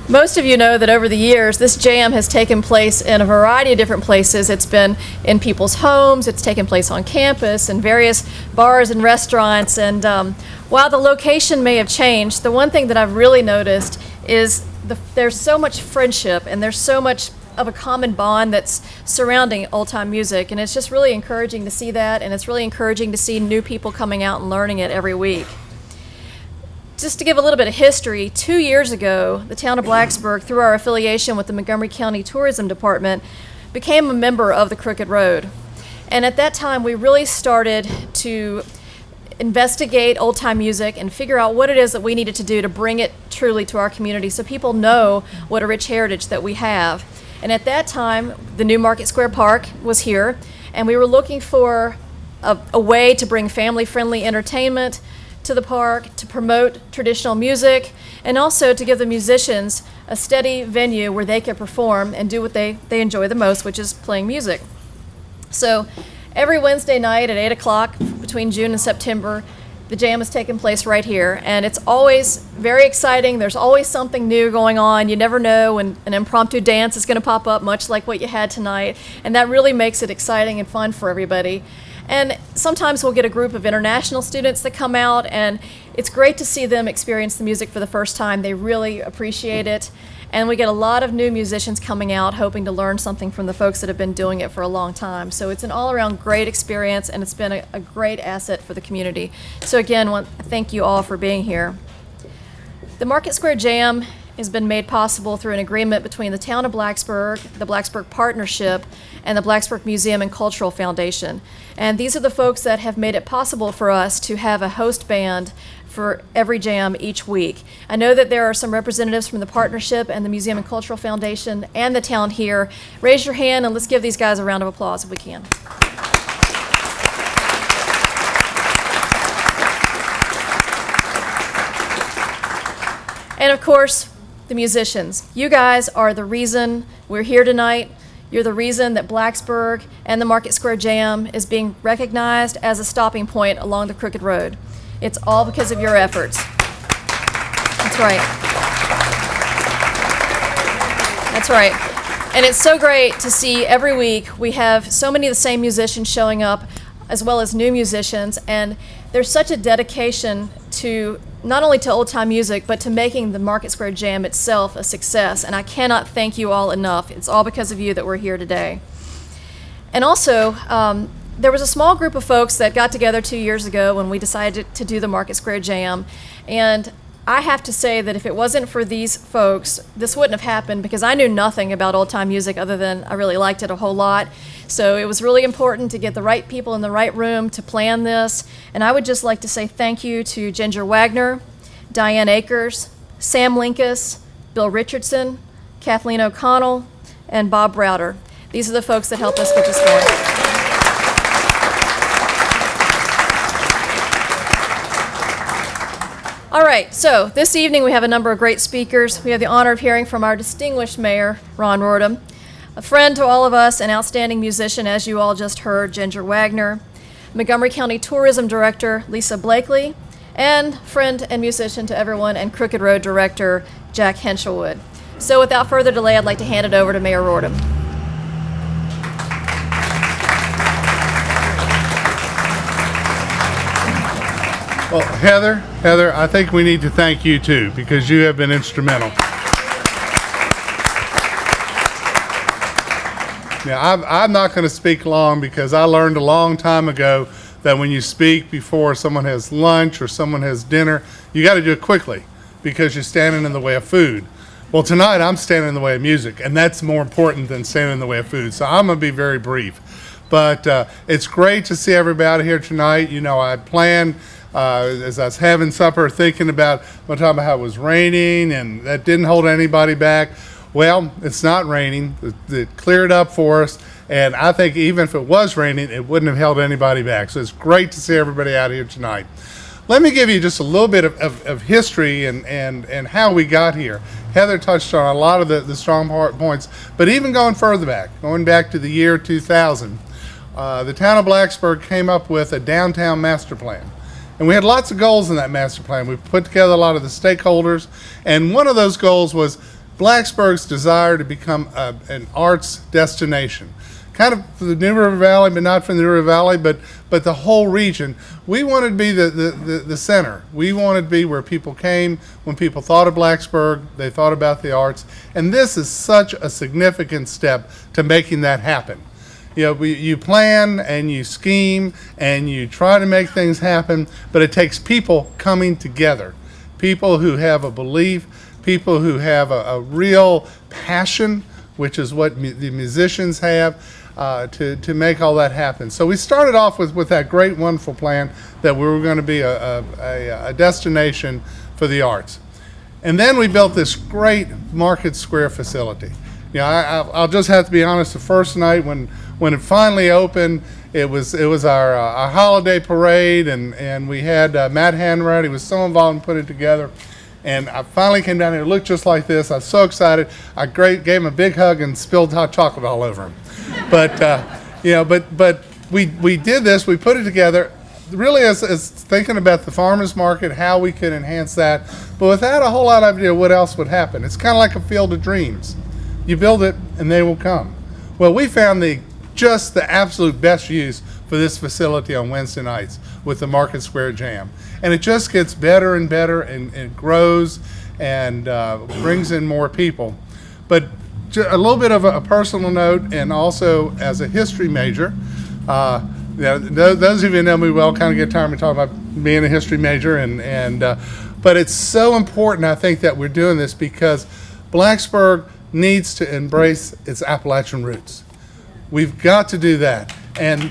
Most of you know that over the years, this jam has taken place in a variety of different places. It's been in people's homes, it's taken place on campus, in various bars and restaurants. And while the location may have changed, the one thing that I've really noticed is there's so much friendship and there's so much of a common bond that's surrounding old-time music. And it's just really encouraging to see that, and it's really encouraging to see new people coming out and learning it every week. Just to give a little bit of history, 2 years ago, the Town of Blacksburg, through our affiliation with the Montgomery County Tourism Department, became a member of the Crooked Road. And at that time, we really started to investigate old-time music and figure out what it is that we needed to do to bring it truly to our community so people know what a rich heritage that we have. And at that time, the new Market Square Park was here, and we were looking for a way to bring family-friendly entertainment to the park, to promote traditional music, and also to give the musicians a steady venue where they could perform and do what they enjoy the most, which is playing music. So every Wednesday night at 8 o'clock between June and September, the jam is taking place right here, and it's always very exciting. There's always something new going on. You never know when an impromptu dance is going to pop up, much like what you had tonight, and that really makes it exciting and fun for everybody. And sometimes we'll get a group of international students that come out, and it's great to see them experience the music for the first time. They really appreciate it. And we get a lot of new musicians coming out hoping to learn something from the folks that have been doing it for a long time. So it's an all-around great experience, and it's been a great asset for the community. So again, thank you all for being here. The Market Square Jam has been made possible through an agreement between the Town of Blacksburg, the Blacksburg Partnership, and the Blacksburg Museum and Cultural Foundation. And these are the folks that have made it possible for us to have a host band for every jam each week. I know that there are some representatives from the Partnership and the Museum and Cultural Foundation and the town here. Raise your hand and let's give these guys a round of applause if we can. And of course, the musicians. You guys are the reason we're here tonight. You're the reason that Blacksburg and the Market Square Jam is being recognized as a stopping point along the Crooked Road. It's all because of your efforts. That's right. That's right. And it's so great to see every week we have so many of the same musicians showing up, as well as new musicians, and there's such a dedication to not only to old-time music, but to making the Market Square Jam itself a success, and I cannot thank you all enough. It's all because of you that we're here today. And also, there was a small group of folks that got together 2 years ago when we decided to do the Market Square Jam, and I have to say that if it wasn't for these folks, this wouldn't have happened, because I knew nothing about old-time music other than I really liked it a whole lot. So it was really important to get the right people in the right room to plan this. And I would just like to say thank you to Ginger Wagner, Diane Akers, Sam Linkus, Bill Richardson, Kathleen O'Connell, and Bob Browder. These are the folks that helped us get this going. All right, so this evening we have a number of great speakers. We have the honor of hearing from our distinguished mayor, Ron Rordam, a friend to all of us, an outstanding musician, as you all just heard, Ginger Wagner, Montgomery County Tourism Director, Lisa Blakely, and friend and musician to everyone, and Crooked Road Director, Jack Henshelwood. So without further delay, I'd like to hand it over to Mayor Rordam. Well, Heather, I think we need to thank you too, because you have been instrumental. Now, I'm not going to speak long, because I learned a long time ago that when you speak before someone has lunch or someone has dinner, you got to do it quickly, because you're standing in the way of food. Well, tonight I'm standing in the way of music, and that's more important than standing in the way of food. So I'm going to be very brief. But it's great to see everybody here tonight. You know, I planned, as I was having supper, thinking about one time how it was raining, and that didn't hold anybody back. Well, it's not raining. It cleared up for us, and I think even if it was raining, it wouldn't have held anybody back. So it's great to see everybody out here tonight. Let me give you just a little bit of history and how we got here. Heather touched on a lot of the strong points, but even going further back, going back to the year 2000, the Town of Blacksburg came up with a downtown master plan. And we had lots of goals in that master plan. We put together a lot of the stakeholders, and one of those goals was Blacksburg's desire to become an arts destination, kind of for the New River Valley, but not from the New River Valley, but the whole region. We wanted to be the center. We wanted to be where people came when people thought of Blacksburg, they thought about the arts, and this is such a significant step to making that happen. You know, you plan and you scheme and you try to make things happen, but it takes people coming together, people who have a belief, people who have a real passion, which is what the musicians have, to make all that happen. So we started off with that great, wonderful plan that we were going to be a destination for the arts. And then we built this great Market Square facility. You know, I'll just have to be honest, the first night when it finally opened, it was our holiday parade, and we had Matt Hanrat. He was so involved in putting it together. And I finally came down here. It looked just like this. I was so excited. I gave him a big hug and spilled hot chocolate all over him. But but we did this. We put it together, really as thinking about the farmers market, how we could enhance that, but without a whole lot of idea what else would happen. It's kind of like a field of dreams. You build it, and they will come. Well, we found just the absolute best use for this facility on Wednesday nights with the Market Square Jam. And it just gets better and better, and it grows and brings in more people. But a little bit of a personal note, and also as a history major, those of you who know me well kind of get tired of me talking about being a history major, but it's so important, I think, that we're doing this because Blacksburg needs to embrace its Appalachian roots. We've got to do that. And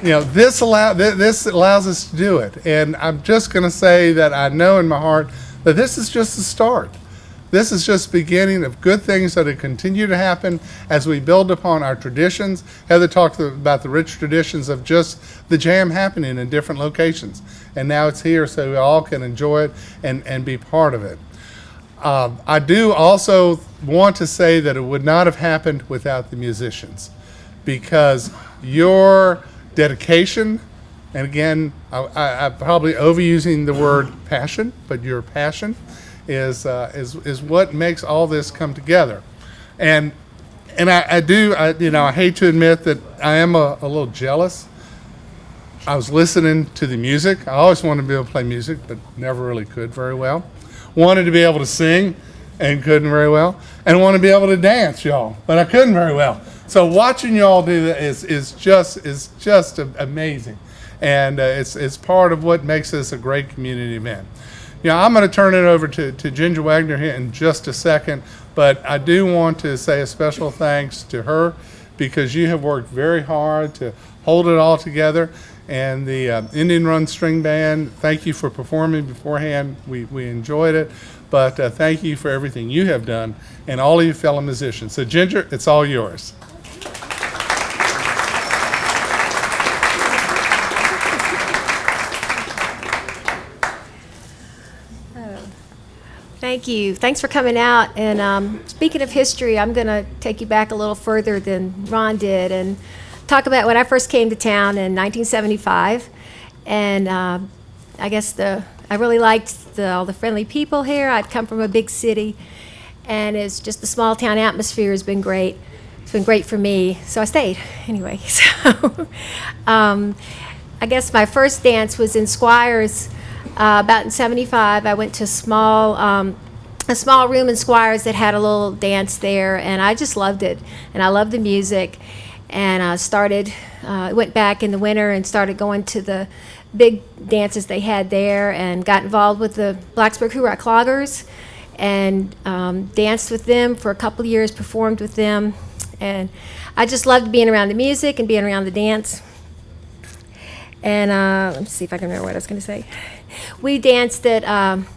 this allows us to do it. And I'm just going to say that I know in my heart that this is just the start. This is just the beginning of good things that will continue to happen as we build upon our traditions. Heather talked about the rich traditions of just the jam happening in different locations. And now it's here so we all can enjoy it and be part of it. I do also want to say that it would not have happened without the musicians, because your dedication, and again, I'm probably overusing the word passion, but your passion is what makes all this come together. And I hate to admit that I am a little jealous. I was listening to the music. I always wanted to be able to play music, but never really could very well. Wanted to be able to sing and couldn't very well. And wanted to be able to dance, y'all, but I couldn't very well. So watching y'all do that is just amazing. And it's part of what makes this a great community event. I'm going to turn it over to Ginger Wagner here in just a second, but I do want to say a special thanks to her because you have worked very hard to hold it all together. And the Indian Run String Band, thank you for performing beforehand. We enjoyed it, but thank you for everything you have done and all of you fellow musicians. So Ginger, it's all yours. Thank you. Thanks for coming out. And speaking of history, I'm going to take you back a little further than Ron did and talk about when I first came to town in 1975. And I guess I really liked all the friendly people here. I'd come from a big city, and it's just the small town atmosphere has been great. It's been great for me, so I stayed anyway. So I guess my first dance was in Squires. About in 75, I went to a small room in Squires that had a little dance there, and I just loved it. And I loved the music, and I went back in the winter and started going to the big dances they had there, and got involved with the Blacksburg Hoorah Cloggers, and danced with them for a couple of years, performed with them, and I just loved being around the music and being around the dance. And let me see if I can remember what I was going to say. We danced at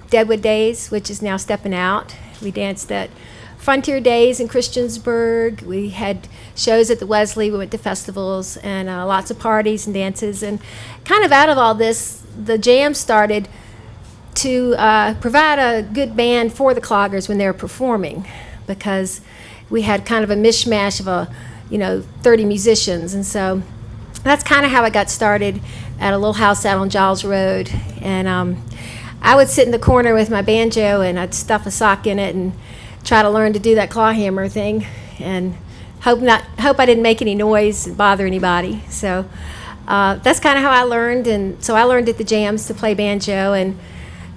Deadwood Days, which is now Stepping Out. We danced at Frontier Days in Christiansburg. We had shows at the Wesley. We went to festivals and lots of parties and dances. And kind of out of all this, the jam started to provide a good band for the cloggers when they were performing, because we had kind of a mishmash of 30 musicians. And so that's kind of how I got started at a little house out on Giles Road. And I would sit in the corner with my banjo and I'd stuff a sock in it and try to learn to do that claw hammer thing, and hope I didn't make any noise and bother anybody. So that's kind of how I learned, and so I learned at the jams to play banjo, and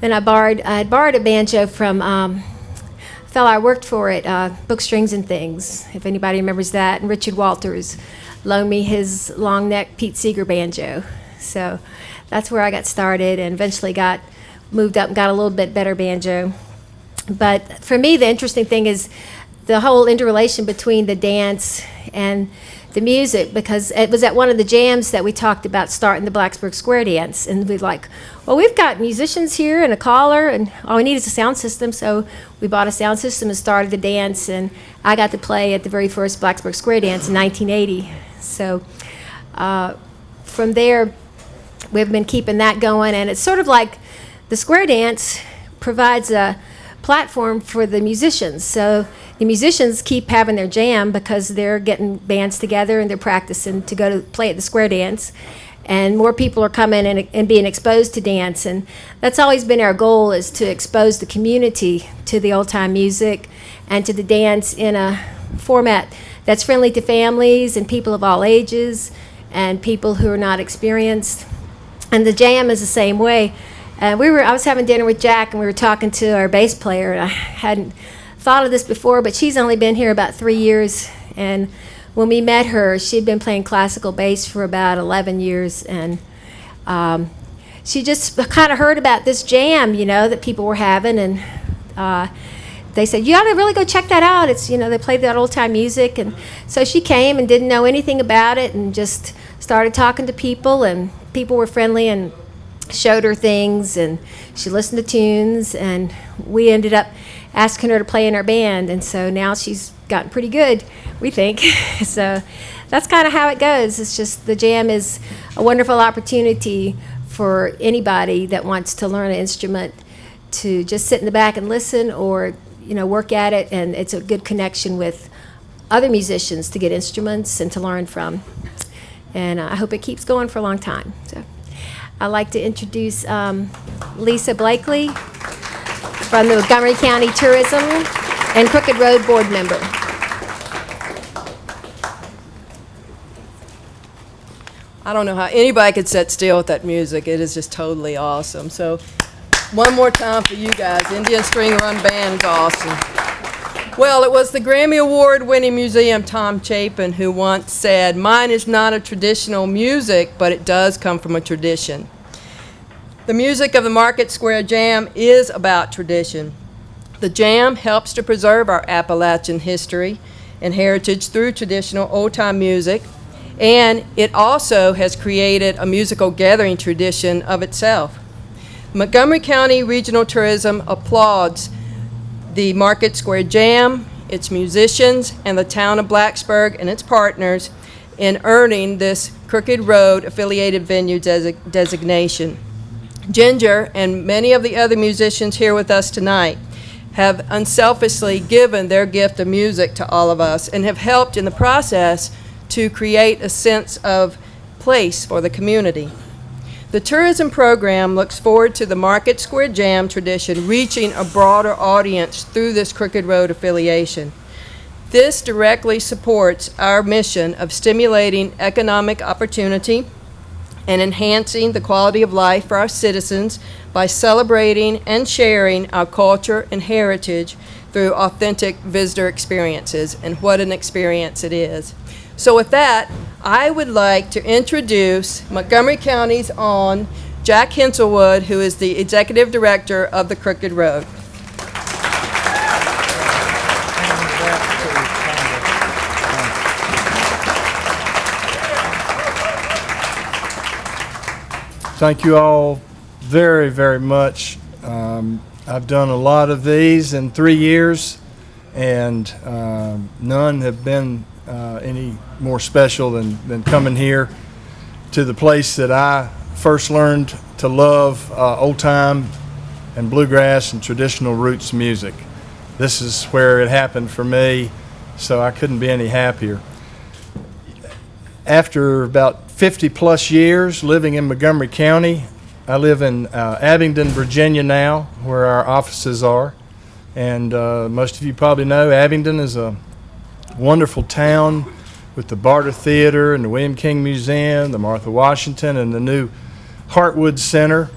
then I had borrowed a banjo from a fellow I worked for at Book Strings and Things, if anybody remembers that, and Richard Walters loaned me his long neck Pete Seeger banjo. So that's where I got started, and eventually moved up and got a little bit better banjo. But for me, the interesting thing is the whole interrelation between the dance and the music, because it was at one of the jams that we talked about starting the Blacksburg Square Dance, and we're like, well, we've got musicians here and a caller, and all we need is a sound system. So we bought a sound system and started the dance, and I got to play at the very first Blacksburg Square Dance in 1980. So from there, we've been keeping that going, and it's sort of like the Square Dance provides a platform for the musicians. So the musicians keep having their jam because they're getting bands together and they're practicing to go to play at the Square Dance, and more people are coming and being exposed to dance. And that's always been our goal, is to expose the community to the old time music and to the dance in a format that's friendly to families and people of all ages and people who are not experienced. And the jam is the same way. I was having dinner with Jack, and we were talking to our bass player, and I hadn't thought of this before, but she's only been here about 3 years, and when we met her, she'd been playing classical bass for about 11 years, and she just kind of heard about this jam, that people were having, and they said, you ought to really go check that out. It's, they played that old-time music, and so she came and didn't know anything about it and just started talking to people, and people were friendly and showed her things, and she listened to tunes, and we ended up asking her to play in our band, and so now she's gotten pretty good, we think. So that's kind of how it goes. It's just the jam is a wonderful opportunity for anybody that wants to learn an instrument to just sit in the back and listen, or work at it, and it's a good connection with other musicians to get instruments and to learn from. And I hope it keeps going for a long time. So I'd like to introduce Lisa Blakely from the Montgomery County Tourism and Crooked Road Board member. I don't know how anybody could sit still with that music. It is just totally awesome. So one more time for you guys. Indian String Run Band is awesome. Well, it was the Grammy Award-winning museum Tom Chapin who once said, "Mine is not a traditional music, but it does come from a tradition." The music of the Market Square Jam is about tradition. The Jam helps to preserve our Appalachian history and heritage through traditional old-time music, and it also has created a musical gathering tradition of itself. Montgomery County Regional Tourism applauds the Market Square Jam, its musicians, and the Town of Blacksburg and its partners in earning this Crooked Road affiliated venue designation. Ginger and many of the other musicians here with us tonight have unselfishly given their gift of music to all of us and have helped in the process to create a sense of place for the community. The tourism program looks forward to the Market Square Jam tradition reaching a broader audience through this Crooked Road affiliation. This directly supports our mission of stimulating economic opportunity and enhancing the quality of life for our citizens by celebrating and sharing our culture and heritage through authentic visitor experiences. And what an experience it is. So with that, I would like to introduce Montgomery County's own Jack Henselwood, who is the Executive Director of the Crooked Road. Thank you all very, very much. I've done a lot of these in 3 years, and none have been any more special than coming here to the place that I first learned to love old time and bluegrass and traditional roots music. This is where it happened for me, so I couldn't be any happier. After about 50 plus years living in Montgomery County, I live in Abingdon, Virginia now, where our offices are. And most of you probably know Abingdon is a wonderful town with the Barter Theater and the William King Museum, the Martha Washington, and the new Heartwood Center.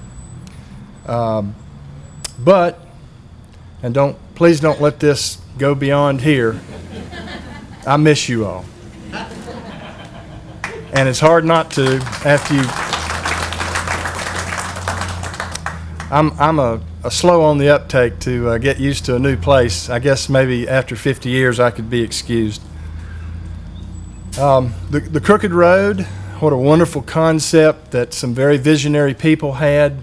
Please don't let this go beyond here. I miss you all. And it's hard not to after you. I'm a slow on the uptake to get used to a new place. I guess maybe after 50 years I could be excused. The Crooked Road, what a wonderful concept that some very visionary people had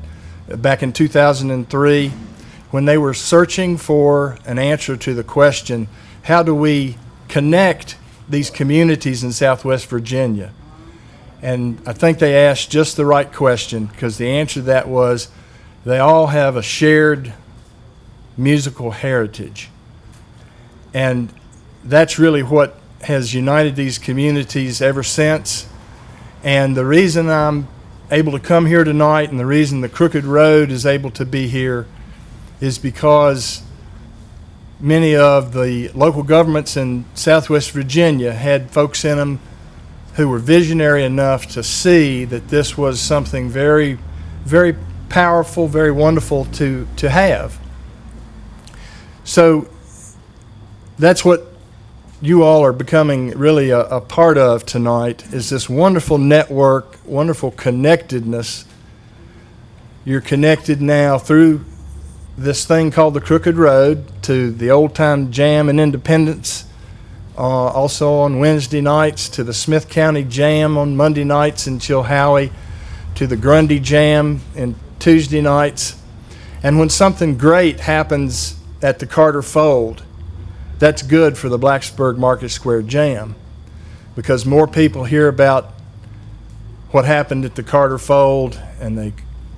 back in 2003 when they were searching for an answer to the question, how do we connect these communities in Southwest Virginia? And I think they asked just the right question, because the answer to that was they all have a shared musical heritage. And that's really what has united these communities ever since. And the reason I'm able to come here tonight and the reason the Crooked Road is able to be here is because many of the local governments in Southwest Virginia had folks in them who were visionary enough to see that this was something very, very powerful, very wonderful to have. So that's what you all are becoming really a part of tonight, is this wonderful network, wonderful connectedness. You're connected now through this thing called the Crooked Road to the Old Time Jam in Independence, also on Wednesday nights, to the Smith County Jam on Monday nights in Chilhowie, to the Grundy Jam in Tuesday nights. And when something great happens at the Carter Fold, that's good for the Blacksburg Market Square Jam, because more people hear about what happened at the Carter Fold and they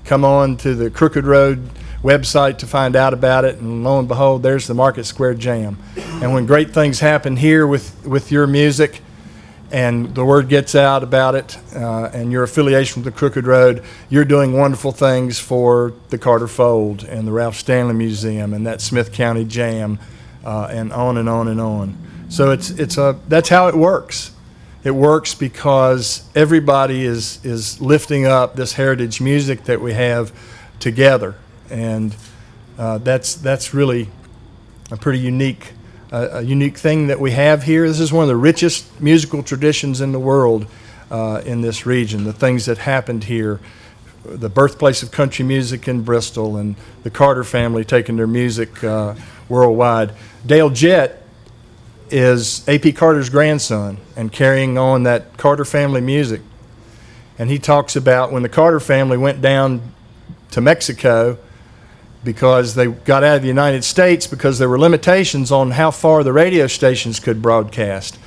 come on to the Crooked Road website to find out about it, and lo and behold, there's the Market Square Jam. And when great things happen here with your music and the word gets out about it and your affiliation with the Crooked Road, you're doing wonderful things for the Carter Fold and the Ralph Stanley Museum and that Smith County Jam, and on and on and on. So that's how it works. It works because everybody is lifting up this heritage music that we have together, and that's really a pretty unique thing that we have here. This is one of the richest musical traditions in the world in this region. The things that happened here, the birthplace of country music in Bristol, and the Carter family taking their music worldwide. Dale Jett is A.P. Carter's grandson and carrying on that Carter family music. And he talks about when the Carter family went down to Mexico because they got out of the United States because there were limitations on how far the radio stations could broadcast.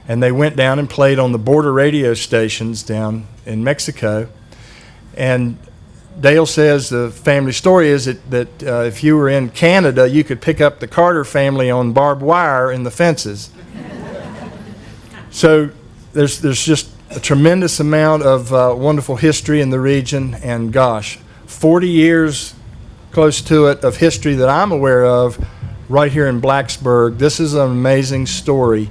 And they went down and played on the border radio stations down in Mexico. And Dale says the family story is that if you were in Canada, you could pick up the Carter family on barbed wire in the fences. So there's just a tremendous amount of wonderful history in the region, and gosh, 40 years close to it of history that I'm aware of right here in Blacksburg. This is an amazing story.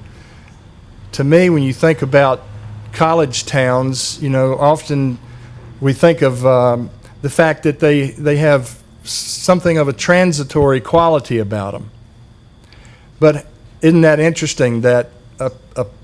To me, when you think about college towns, often we think of the fact that they have something of a transitory quality about them. But isn't that interesting that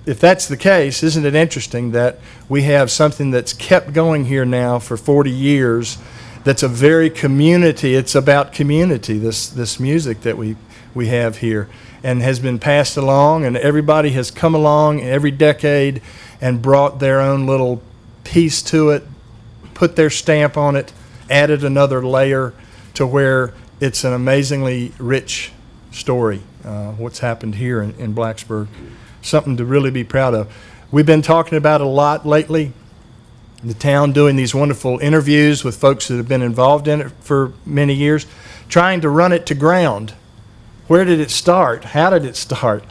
if that's the case, isn't it interesting that we have something that's kept going here now for 40 years that's a very community, it's about community, this music that we have here, and has been passed along, and everybody has come along every decade and brought their own little piece to it, put their stamp on it, added another layer to where it's an amazingly rich story, what's happened here in Blacksburg. Something to really be proud of. We've been talking about it a lot lately, the town doing these wonderful interviews with folks that have been involved in it for many years, trying to run it to ground. Where did it start? How did it start?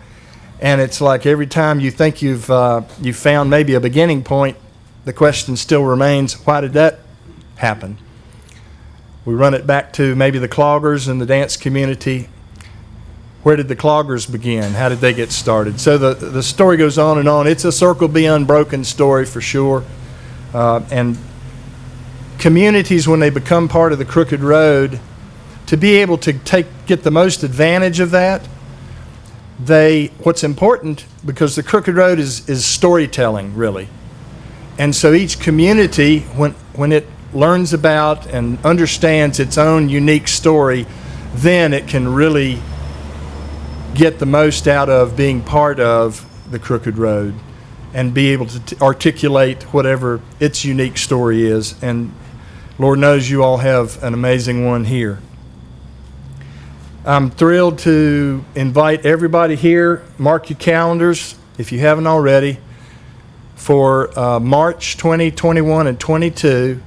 And it's like every time you think you've found maybe a beginning point, the question still remains, why did that happen? We run it back to maybe the cloggers and the dance community. Where did the cloggers begin? How did they get started? So the story goes on and on. It's a Circle B unbroken story for sure. And communities, when they become part of the Crooked Road, to be able to get the most advantage of that, what's important, because the Crooked Road is storytelling, really. And so each community, when it learns about and understands its own unique story, then it can really get the most out of being part of the Crooked Road and be able to articulate whatever its unique story is. And Lord knows you all have an amazing one here. I'm thrilled to invite everybody here. Mark your calendars, if you haven't already, for March 2021 and 22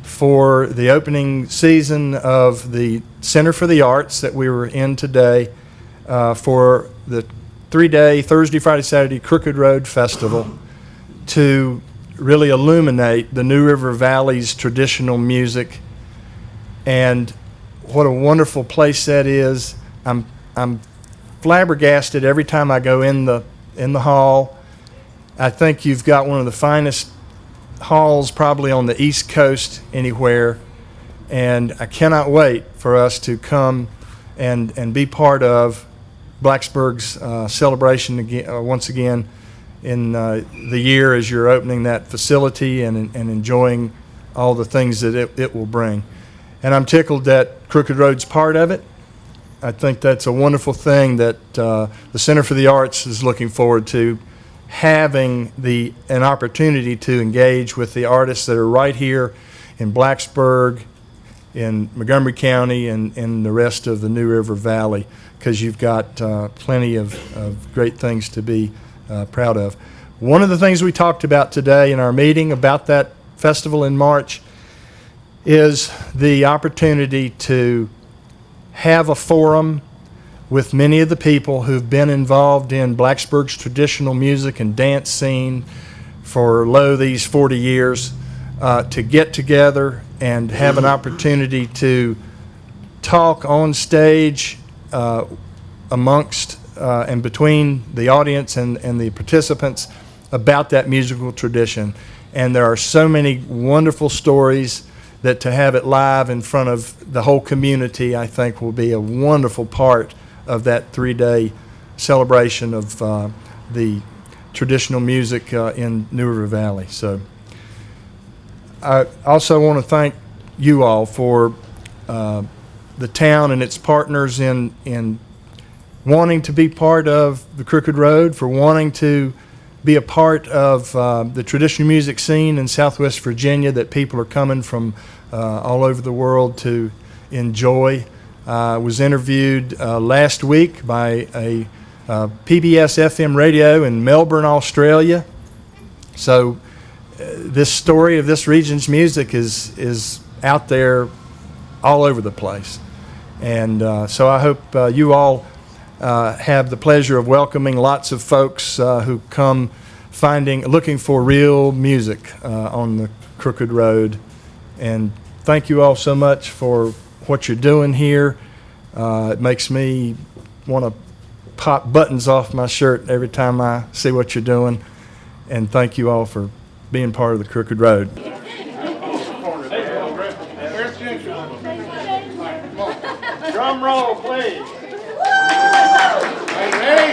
for the opening season of the Center for the Arts that we were in today, for the 3-day, Thursday, Friday, Saturday, Crooked Road Festival, to really illuminate the New River Valley's traditional music. And what a wonderful place that is. I'm flabbergasted every time I go in the hall. I think you've got one of the finest halls probably on the East Coast anywhere, and I cannot wait for us to come and be part of Blacksburg's celebration again, once again in the year as you're opening that facility and enjoying all the things that it will bring. And I'm tickled that Crooked Road's part of it. I think that's a wonderful thing that the Center for the Arts is looking forward to, having an opportunity to engage with the artists that are right here in Blacksburg, in Montgomery County, and in the rest of the New River Valley, because you've got plenty of great things to be proud of. One of the things we talked about today in our meeting about that festival in March is the opportunity to have a forum with many of the people who've been involved in Blacksburg's traditional music and dance scene for these 40 years, to get together and have an opportunity to talk on stage amongst and between the audience and the participants about that musical tradition. And there are so many wonderful stories that to have it live in front of the whole community, I think, will be a wonderful part of that 3-day celebration of the traditional music in New River Valley. So I also want to thank you all for the town and its partners in wanting to be part of the Crooked Road, for wanting to be a part of the traditional music scene in Southwest Virginia that people are coming from all over the world to enjoy. I was interviewed last week by a PBS FM radio in Melbourne, Australia. So this story of this region's music is out there all over the place. And so I hope you all have the pleasure of welcoming lots of folks who come looking for real music on the Crooked Road. And thank you all so much for what you're doing here. It makes me want to pop buttons off my shirt every time I see what you're doing. And thank you all for being part of the Crooked Road. Drum roll, please. Hey,